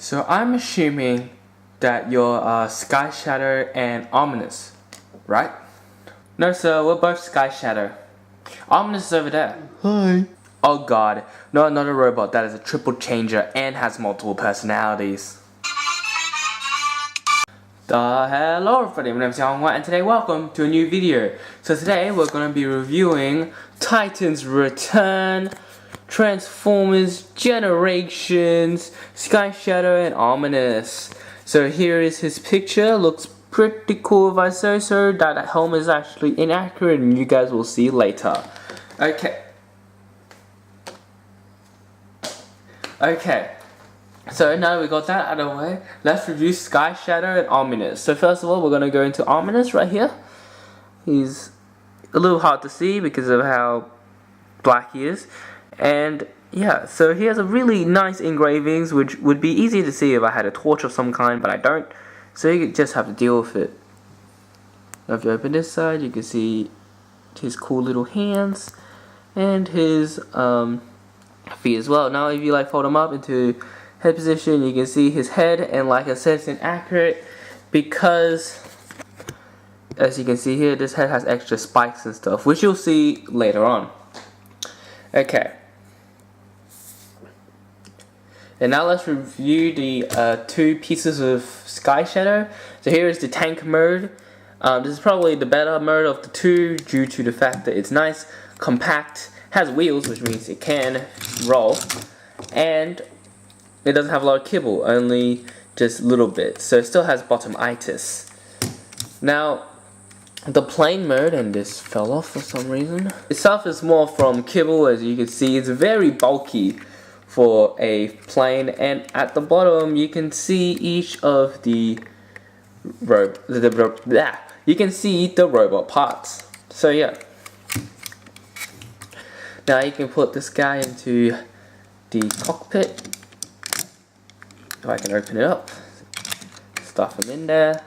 So I'm assuming that you're Sky Shadow and Ominus, right? No sir, we're both Sky Shadow. Ominus is over there. Hi. Oh god, no, another robot that is a triple changer and has multiple personalities. Hello everybody, my name is Yang and today welcome to a new video. So today we're going to be reviewing Titan's Return, Transformers Generations, Sky Shadow and Ominus. So here is his picture, looks pretty cool if I say so. That helmet is actually inaccurate and you guys will see later. Okay, so now we got that out of the way, let's review Sky Shadow and Ominus. So first of all, we're going to go into Ominus right here. He's a little hard to see because of how black he is. And yeah, so he has a really nice engravings which would be easy to see if I had a torch of some kind, but I don't. So you just have to deal with it. Now if you open this side, you can see his cool little hands and his feet as well. Now if you fold him up into head position, you can see his head, and like I said, it's inaccurate because as you can see here, this head has extra spikes and stuff, which you'll see later on. Okay, and now let's review the two pieces of Sky Shadow. So here is the tank mode. This is probably the better mode of the two due to the fact that it's nice, compact, has wheels, which means it can roll, and it doesn't have a lot of kibble, only just a little bit, so it still has bottom-itis. Now, the plane mode, and this fell off for some reason, itself is more from kibble. As you can see, it's very bulky for a plane, and at the bottom you can see each of the you can see the robot parts. So yeah. Now you can put this guy into the cockpit. If I can open it up, stuff him in there.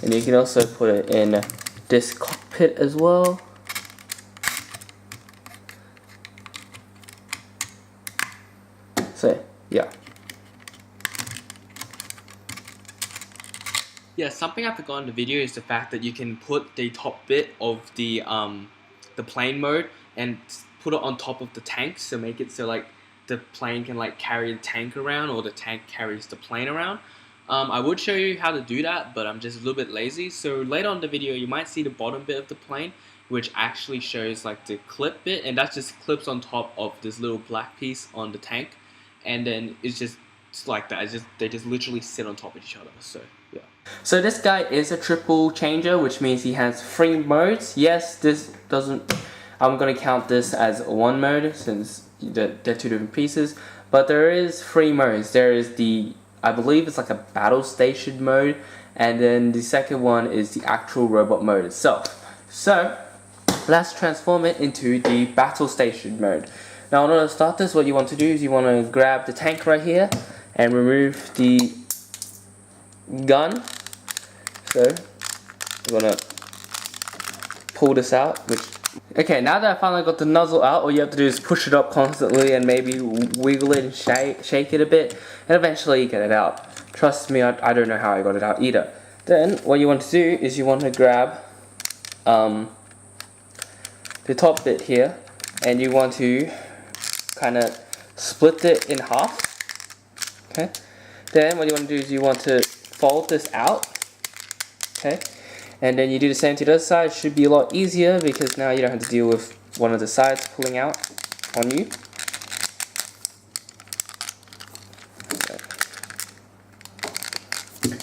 And you can also put it in this cockpit as well. So, yeah. Yeah, something I forgot in the video is the fact that you can put the top bit of the plane mode and put it on top of the tank, so make it so the plane can carry the tank around, or the tank carries the plane around. I would show you how to do that, but I'm just a little bit lazy. So later on in the video, you might see the bottom bit of the plane, which actually shows the clip bit, and that just clips on top of this little black piece on the tank, and then it's like that. They just literally sit on top of each other. So yeah. So this guy is a triple changer, which means he has 3 modes. Yes, this doesn't. I'm gonna count this as one mode since they're 2 different pieces. But there is 3 modes. There is the, I believe it's like a battle station mode, and then the second one is the actual robot mode itself. So let's transform it into the battle station mode. Now in order to start this, what you want to do is you want to grab the tank right here and remove the gun. So you're gonna pull this out, okay, now that I finally got the nozzle out, all you have to do is push it up constantly and maybe wiggle it and shake it a bit, and eventually you get it out. Trust me, I don't know how I got it out either. Then what you want to do is you want to grab the top bit here, and you want to kind of split it in half. Okay. Then what you want to do is you want to fold this out. Okay. And then you do the same to the other side. It should be a lot easier because now you don't have to deal with one of the sides pulling out on you.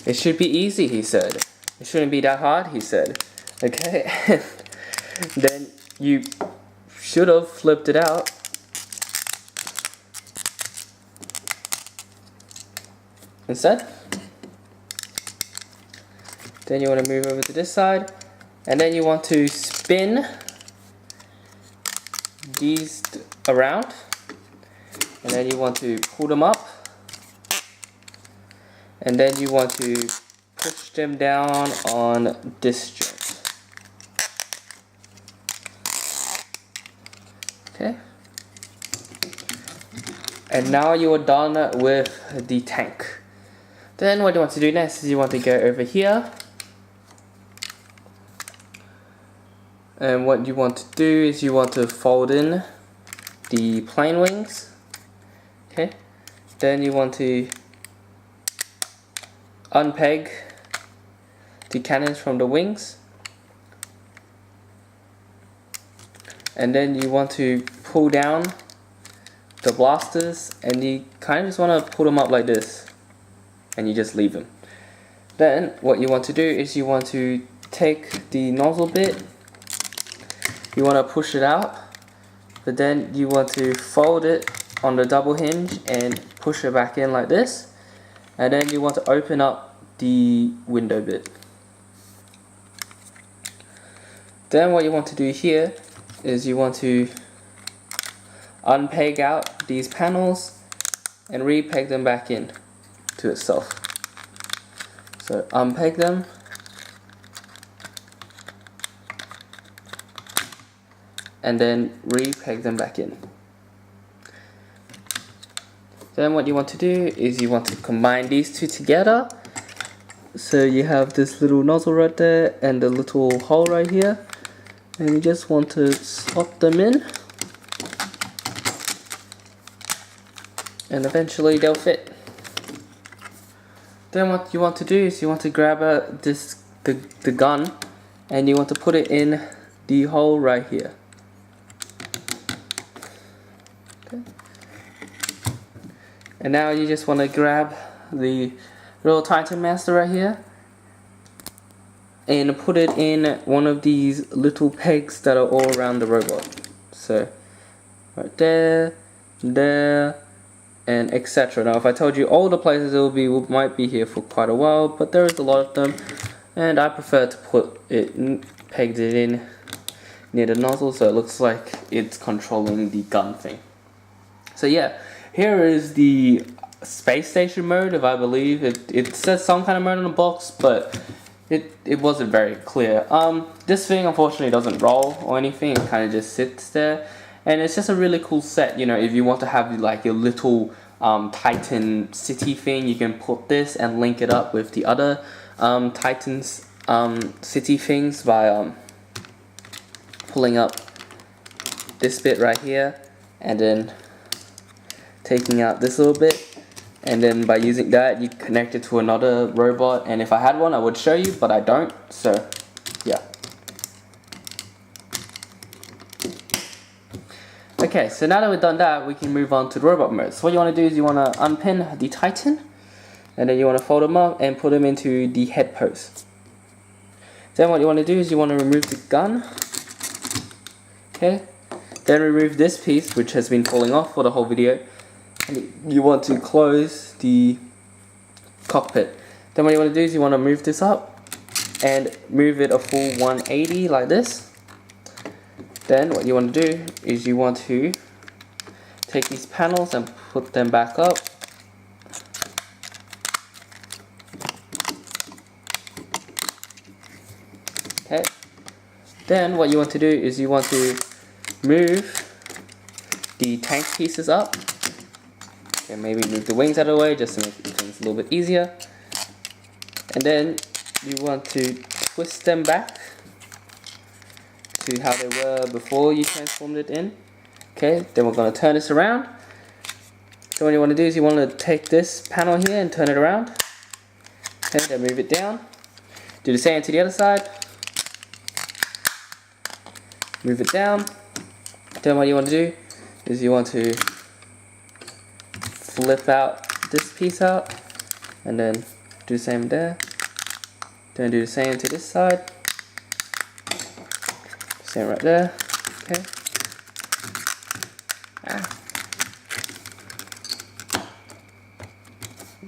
It should be easy, he said. It shouldn't be that hard, he said. Okay. Then you should have flipped it out. Instead. Then you want to move over to this side, and then you want to spin these around, and then you want to pull them up, and then you want to push them down on this joint. Okay, And now you are done with the tank. Then what you want to do next is you want to go over here. And what you want to do is you want to fold in the plane wings. Okay. Then you want to unpeg the cannons from the wings. And then you want to pull down the blasters, and you kind of just want to pull them up like this, and you just leave them. Then what you want to do is you want to take the nozzle bit, you want to push it out, but then you want to fold it on the double hinge and push it back in like this, and then you want to open up the window bit. Then what you want to do here is you want to unpeg out these panels and re-peg them back in to itself. So unpeg them, and then re-peg them back in. Then what you want to do is you want to combine these two together. So you have this little nozzle right there and the little hole right here, and you just want to slot them in, and eventually they'll fit. Then what you want to do is you want to grab the gun, and you want to put it in the hole right here. Okay. And now you just want to grab the little Titan Master right here and put it in one of these little pegs that are all around the robot. So right there, there, and etc. Now if I told you all the places it will be, we might be here for quite a while, but there is a lot of them, and I prefer to put it pegged it in near the nozzle so it looks like it's controlling the gun thing. So yeah, here is the space station mode. If I believe it says some kind of mode on the box, but it wasn't very clear. This thing unfortunately doesn't roll or anything, it kind of just sits there. And it's just a really cool set, you know, if you want to have like your little Titan city thing, you can put this and link it up with the other Titans city things by pulling up this bit right here and then taking out this little bit, and then by using that you connect it to another robot, and if I had one I would show you, but I don't, so yeah. Okay, so now that we've done that, we can move on to the robot mode. So what you want to do is you want to unpin the Titan, and then you want to fold them up and put them into the head pose. Then what you want to do is you want to remove the gun. Okay, then remove this piece which has been falling off for the whole video, and you want to close the cockpit. Then what you want to do is you want to move this up and move it a full 180 like this. Then what you want to do is you want to take these panels and put them back up. Okay. Then what you want to do is you want to move the tank pieces up. And maybe move the wings out of the way just to make things a little bit easier. And then you want to twist them back to how they were before you transformed it in. Okay, then we're going to turn this around. So what you want to do is you want to take this panel here and turn it around. Okay, then move it down. Do the same to the other side. Move it down. Then what you want to do is you want to flip out this piece out, and then do the same there. Then do the same to this side. Same right there. Okay.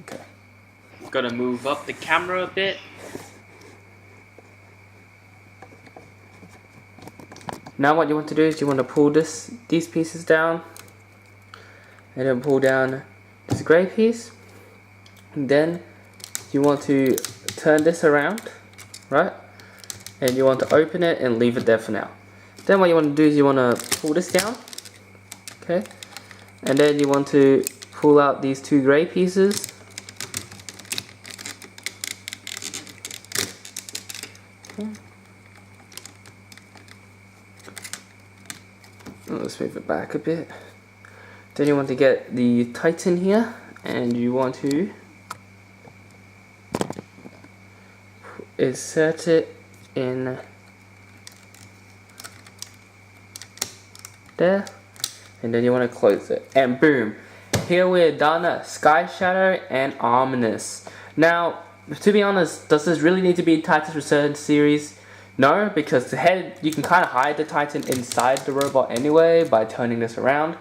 Okay. Gotta move up the camera a bit. Now what you want to do is you want to pull these pieces down, and then pull down this grey piece, and then you want to turn this around, right? And you want to open it and leave it there for now. Then what you want to do is you want to pull this down, okay? And then you want to pull out these two gray pieces. Okay. Let's move it back a bit. Then you want to get the Titan here, and you want to insert it in there, and then you want to close it, and boom, here we're done. Sky Shadow and Ominus. Now, to be honest, does this really need to be Titan's Return series? No, because the head, you can kind of hide the Titan inside the robot anyway by turning this around,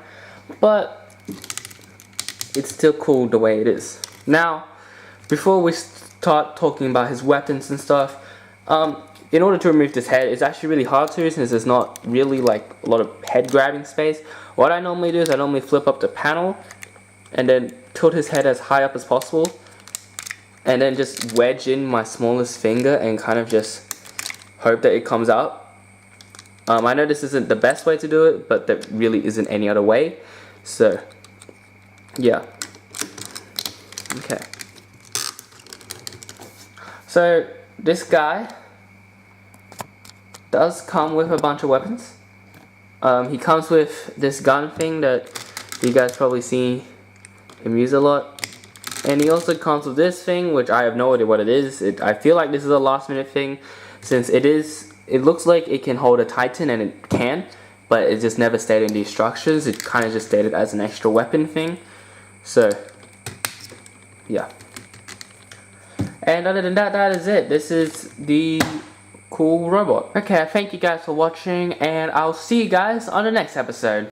but it's still cool the way it is. Now, before we start talking about his weapons and stuff, in order to remove this head, it's actually really hard to, since there's not really like a lot of head grabbing space. What I normally do is I normally flip up the panel and then tilt his head as high up as possible, and then just wedge in my smallest finger and kind of just hope that it comes out. I know this isn't the best way to do it, but there really isn't any other way. So, yeah. Okay. So, this guy does come with a bunch of weapons. He comes with this gun thing that you guys probably see him use a lot. And he also comes with this thing, which I have no idea what it is. I feel like this is a last minute thing, since it looks like it can hold a Titan, and it can, but it just never stated in these instructions. It kind of just stated as an extra weapon thing. So, yeah. And other than that, that is it. This is the cool robot. Okay, thank you guys for watching, and I'll see you guys on the next episode.